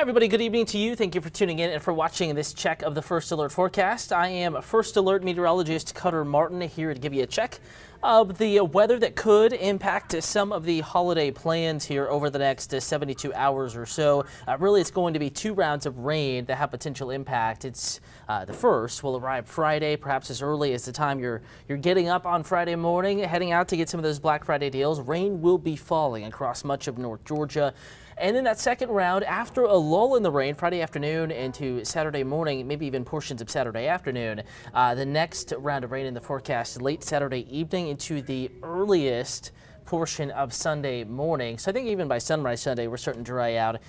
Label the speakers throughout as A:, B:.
A: Hi everybody, good evening to you. Thank you for tuning in and for watching this check of the First Alert forecast. I am First Alert Meteorologist Cutter Martin here to give you a check of the weather that could impact some of the holiday plans here over the next 72 hours or so. Really, it's going to be 2 rounds of rain that have potential impact. It's the first will arrive Friday, perhaps as early as the time you're getting up on Friday morning, heading out to get some of those Black Friday deals. Rain will be falling across much of North Georgia. And then that second round, after a lull in the rain, Friday afternoon into Saturday morning, maybe even portions of Saturday afternoon, the next round of rain in the forecast late Saturday evening into the earliest portion of Sunday morning. So I think even by sunrise Sunday, we're starting to dry out.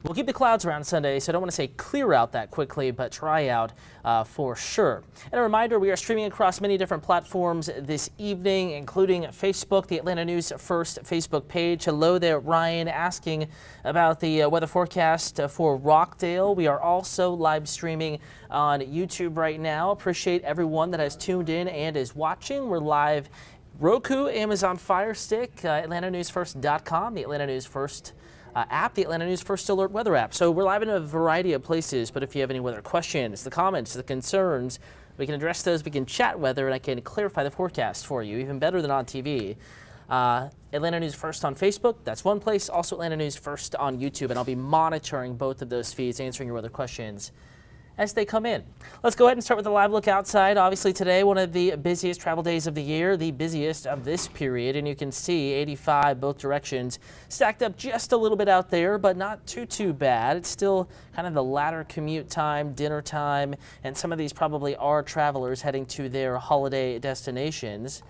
A: We'll keep the clouds around Sunday, so I don't want to say clear out that quickly, but dry out for sure. And a reminder, we are streaming across many different platforms this evening, including Facebook, the Atlanta News First Facebook page. Hello there, Ryan, asking about the weather forecast for Rockdale. We are also live streaming on YouTube right now. Appreciate everyone that has tuned in and is watching. We're live Roku, Amazon Fire Stick, AtlantaNewsFirst.com, the Atlanta News First app, the Atlanta News First Alert weather app. So we're live in a variety of places, but if you have any weather questions, the comments, the concerns, we can address those. We can chat weather, and I can clarify the forecast for you, even better than on TV. Atlanta News First on Facebook, that's one place. Also Atlanta News First on YouTube, and I'll be monitoring both of those feeds, answering your weather questions as they come in. Let's go ahead and start with a live look outside. Obviously today, one of the busiest travel days of the year, the busiest of this period, and you can see 85 both directions stacked up just a little bit out there, but not too bad. It's still kind of the latter commute time, dinner time, and some of these probably are travelers heading to their holiday destinations.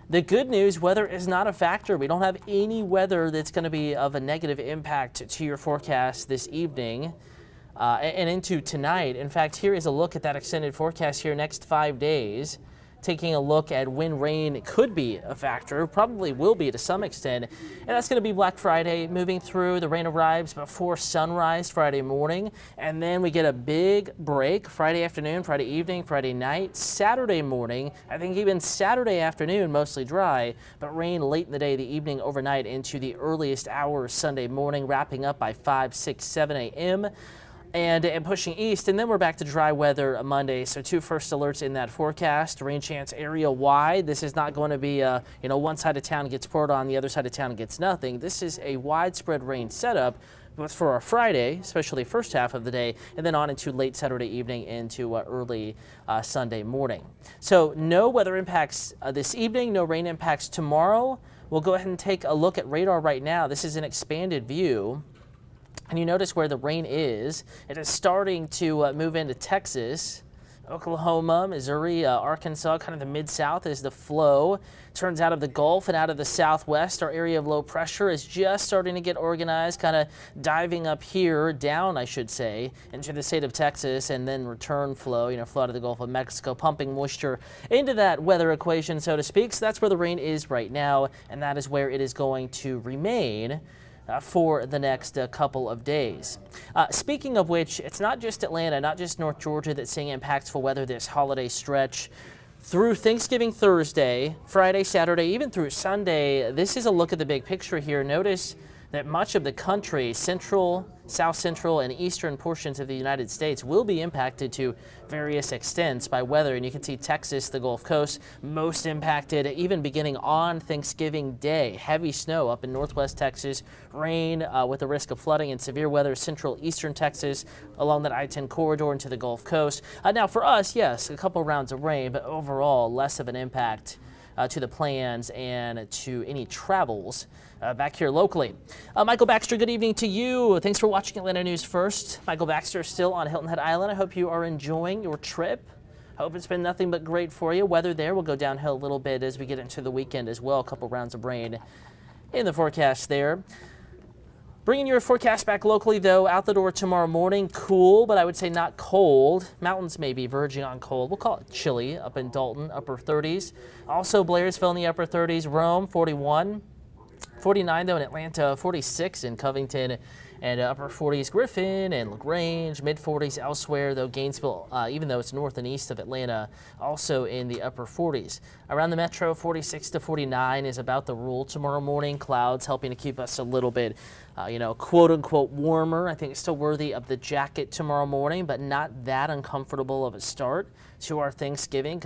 A: The good news, weather is not a factor. We don't have any weather that's going to be of a negative impact to your forecast this evening. And into tonight. In fact, here is a look at that extended forecast here next 5 days, taking a look at when rain could be a factor, probably will be to some extent, and that's going to be Black Friday moving through. The rain arrives before sunrise Friday morning, and then we get a big break Friday afternoon, Friday evening, Friday night, Saturday morning. I think even Saturday afternoon, mostly dry, but rain late in the day, the evening, overnight into the earliest hours Sunday morning, wrapping up by 5, 6, 7 a.m. and pushing east, and then we're back to dry weather Monday. So 2 first alerts in that forecast. Rain chance area wide. This is not going to be one side of town gets poured on, the other side of town gets nothing. This is a widespread rain setup. But for our Friday, especially first half of the day, and then on into late Saturday evening into early Sunday morning. So no weather impacts this evening, no rain impacts tomorrow. We'll go ahead and take a look at radar right now. This is an expanded view. And you notice where the rain is. It is starting to move into Texas, Oklahoma, Missouri, Arkansas, kind of the mid-south as the flow turns out of the Gulf and out of the southwest. Our area of low pressure is just starting to get organized, kind of diving up here, down, I should say, into the state of Texas, and then return flow, flow out of the Gulf of Mexico, pumping moisture into that weather equation, so to speak. So that's where the rain is right now, and that is where it is going to remain for the next couple of days. Speaking of which, it's not just Atlanta, not just North Georgia that's seeing impactful weather this holiday stretch. Through Thanksgiving Thursday, Friday, Saturday, even through Sunday, this is a look at the big picture here. Notice that much of the country, central, south central, and eastern portions of the United States will be impacted to various extents by weather. And you can see Texas, the Gulf Coast, most impacted, even beginning on Thanksgiving Day. Heavy snow up in northwest Texas, rain with the risk of flooding and severe weather, central eastern Texas, along that I-10 corridor into the Gulf Coast. Now for us, yes, a couple rounds of rain, but overall less of an impact to the plans and to any travels back here locally. Michael Baxter, good evening to you. Thanks for watching Atlanta News First. Michael Baxter is still on Hilton Head Island. I hope you are enjoying your trip. Hope it's been nothing but great for you. Weather there will go downhill a little bit as we get into the weekend as well. A couple rounds of rain in the forecast there. Bringing your forecast back locally, though, out the door tomorrow morning. Cool, but I would say not cold. Mountains may be verging on cold. We'll call it chilly up in Dalton, upper 30s. Also, Blairsville in the upper 30s. Rome, 41. 49, though, in Atlanta. 46 in Covington. And upper 40s Griffin and LaGrange, mid 40s elsewhere, though Gainesville, even though it's north and east of Atlanta, also in the upper 40s. Around the metro, 46 to 49 is about the rule tomorrow morning. Clouds helping to keep us a little bit, quote unquote warmer. I think it's still worthy of the jacket tomorrow morning, but not that uncomfortable of a start to our Thanksgiving,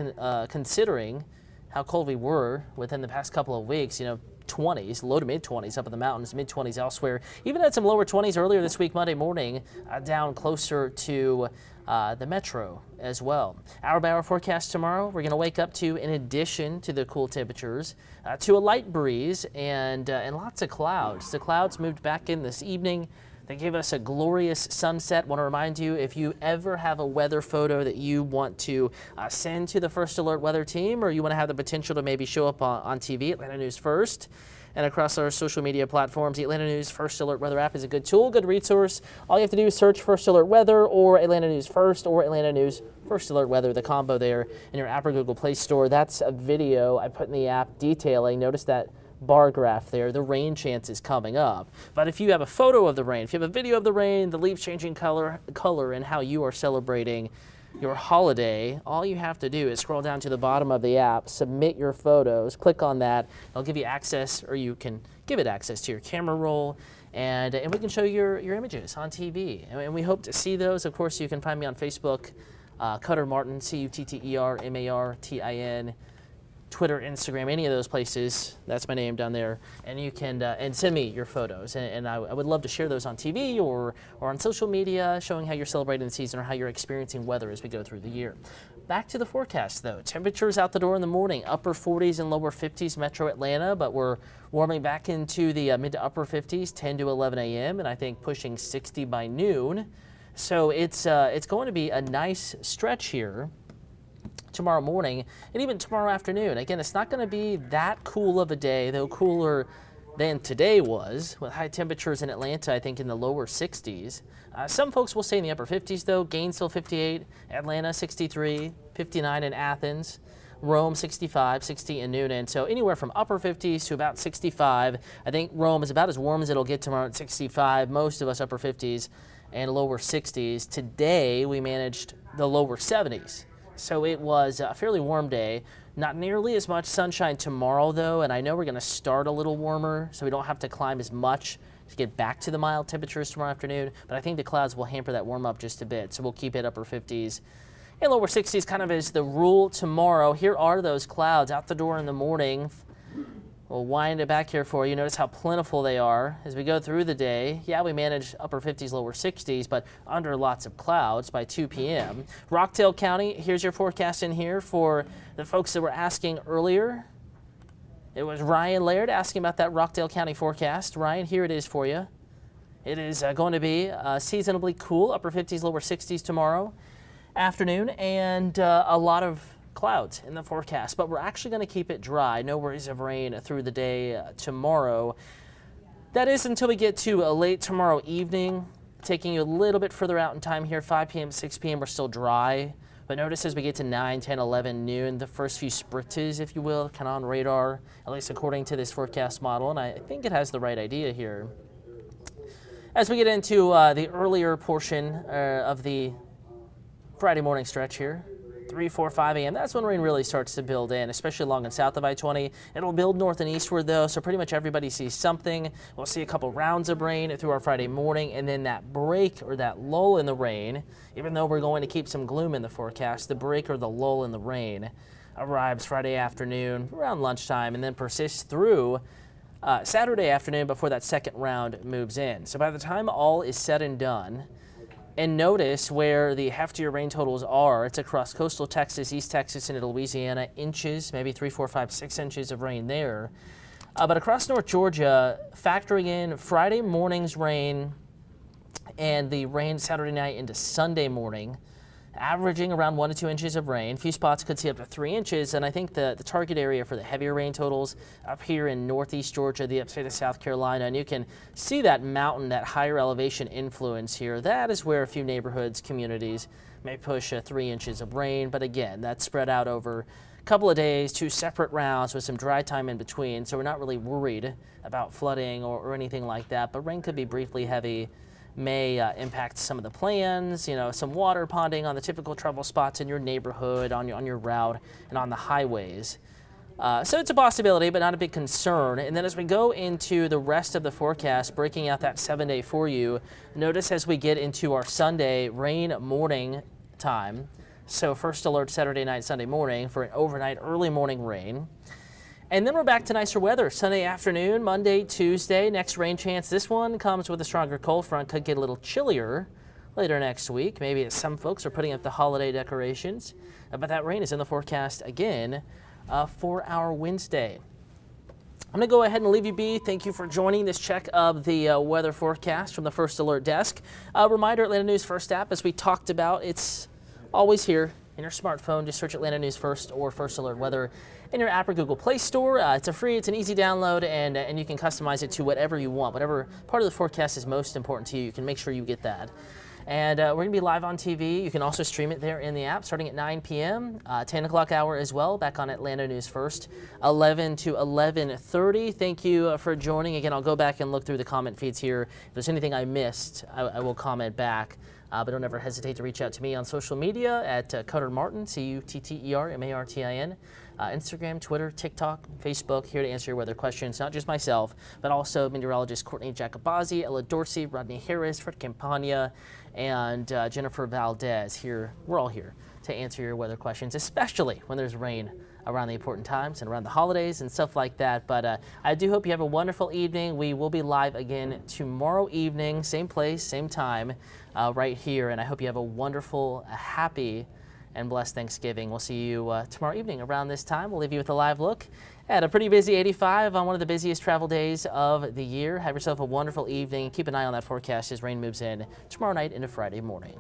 A: considering how cold we were within the past couple of weeks. 20s, low to mid 20s up in the mountains, mid 20s elsewhere. Even had some lower 20s earlier this week, Monday morning, down closer to the metro as well. Hour by hour forecast tomorrow, we're going to wake up to, in addition to the cool temperatures, to a light breeze and lots of clouds. The clouds moved back in this evening. They gave us a glorious sunset. Want to remind you, if you ever have a weather photo that you want to send to the First Alert weather team, or you want to have the potential to maybe show up on TV, Atlanta News First, and across our social media platforms, the Atlanta News First Alert weather app is a good tool, good resource. All you have to do is search First Alert Weather or Atlanta News First or Atlanta News First Alert Weather, the combo there in your app or Google Play Store. That's a video I put in the app detailing. Notice that bar graph there, the rain chances coming up. But if you have a photo of the rain, if you have a video of the rain, the leaves changing color, and how you are celebrating your holiday, all you have to do is scroll down to the bottom of the app, submit your photos, click on that. It'll give you access, or you can give it access to your camera roll, and we can show your images on TV. And we hope to see those. Of course, you can find me on Facebook, Cutter Martin, Cuttermartin. Twitter, Instagram, any of those places. That's my name down there. And you can and send me your photos. And I would love to share those on TV or on social media, showing how you're celebrating the season or how you're experiencing weather as we go through the year. Back to the forecast, though. Temperatures out the door in the morning, upper 40s and lower 50s metro Atlanta, but we're warming back into the mid to upper 50s, 10 to 11 a.m., and I think pushing 60 by noon. So it's going to be a nice stretch here tomorrow morning and even tomorrow afternoon. Again, it's not going to be that cool of a day, though cooler than today was, with high temperatures in Atlanta, I think in the lower 60s. Some folks will stay in the upper 50s, though. Gainesville 58, Atlanta 63, 59 in Athens, Rome 65, 60 in Noonan. So anywhere from upper 50s to about 65. I think Rome is about as warm as it'll get tomorrow at 65. Most of us upper 50s and lower 60s. Today we managed the lower 70s. So it was a fairly warm day. Not nearly as much sunshine tomorrow, though, and I know we're going to start a little warmer, so we don't have to climb as much to get back to the mild temperatures tomorrow afternoon, but I think the clouds will hamper that warm up just a bit, so we'll keep it upper 50s and lower 60s kind of as the rule tomorrow. Here are those clouds out the door in the morning. We'll wind it back here for you. Notice how plentiful they are as we go through the day. Yeah, we manage upper 50s, lower 60s, but under lots of clouds by 2 p.m. Rockdale County, here's your forecast in here for the folks that were asking earlier. It was Ryan Laird asking about that Rockdale County forecast. Ryan, here it is for you. It is going to be seasonably cool, upper 50s, lower 60s tomorrow afternoon, and a lot of clouds in the forecast, but we're actually going to keep it dry. No worries of rain through the day tomorrow. That is until we get to late tomorrow evening, taking you a little bit further out in time here, 5 p.m., 6 p.m., we're still dry. But notice as we get to 9, 10, 11, noon, the first few spritzes, if you will, kind of on radar, at least according to this forecast model, and I think it has the right idea here. As we get into the earlier portion of the Friday morning stretch here, 3, 4, 5 a.m., that's when rain really starts to build in, especially along and south of I-20. It'll build north and eastward, though, so pretty much everybody sees something. We'll see a couple rounds of rain through our Friday morning, and then that break or that lull in the rain, even though we're going to keep some gloom in the forecast, the break or the lull in the rain arrives Friday afternoon around lunchtime and then persists through Saturday afternoon before that second round moves in. So by the time all is said and done, and notice where the heftier rain totals are. It's across coastal Texas, East Texas, and Louisiana. Inches, maybe 3, 4, 5, 6 inches of rain there. But across North Georgia, factoring in Friday morning's rain and the rain Saturday night into Sunday morning, averaging around 1 to 2 inches of rain. A few spots could see up to 3 inches, and I think the target area for the heavier rain totals up here in northeast Georgia, the upstate of South Carolina, and you can see that mountain, that higher elevation influence here. That is where a few neighborhoods, communities may push 3 inches of rain, but again, that's spread out over a couple of days, 2 separate rounds with some dry time in between, so we're not really worried about flooding or anything like that, but rain could be briefly heavy, may impact some of the plans, some water ponding on the typical trouble spots in your neighborhood, on your route, and on the highways. So it's a possibility, but not a big concern. And then as we go into the rest of the forecast, breaking out that 7-day for you, notice as we get into our Sunday rain morning time, so first alert Saturday night, Sunday morning for an overnight early morning rain. And then we're back to nicer weather Sunday afternoon, Monday, Tuesday. Next rain chance. This one comes with a stronger cold front. Could get a little chillier later next week. Maybe as some folks are putting up the holiday decorations. But that rain is in the forecast again for our Wednesday. I'm going to go ahead and leave you be. Thank you for joining this check of the weather forecast from the First Alert desk. Reminder, Atlanta News First app, as we talked about, it's always here in your smartphone. Just search Atlanta News First or First Alert Weather in your app or Google Play Store. It's an easy download, and you can customize it to whatever you want. Whatever part of the forecast is most important to you, you can make sure you get that. And we're going to be live on TV. You can also stream it there in the app starting at 9 p.m., 10 o'clock hour as well, back on Atlanta News First, 11 to 11:30. Thank you for joining. Again, I'll go back and look through the comment feeds here. If there's anything I missed, I will comment back. But don't ever hesitate to reach out to me on social media at Cutter Martin, CUTTERMARTIN. Instagram, Twitter, TikTok, Facebook, here to answer your weather questions. Not just myself, but also meteorologist Courtney Jacobazzi, Ella Dorsey, Rodney Harris, Fred Campagna, and Jennifer Valdez. Here, we're all here to answer your weather questions, especially when there's rain around the important times and around the holidays and stuff like that. But I do hope you have a wonderful evening. We will be live again tomorrow evening, same place, same time, right here. And I hope you have a wonderful, happy, and blessed Thanksgiving. We'll see you tomorrow evening around this time. We'll leave you with a live look at a pretty busy 85 on one of the busiest travel days of the year. Have yourself a wonderful evening. Keep an eye on that forecast as rain moves in tomorrow night into Friday morning.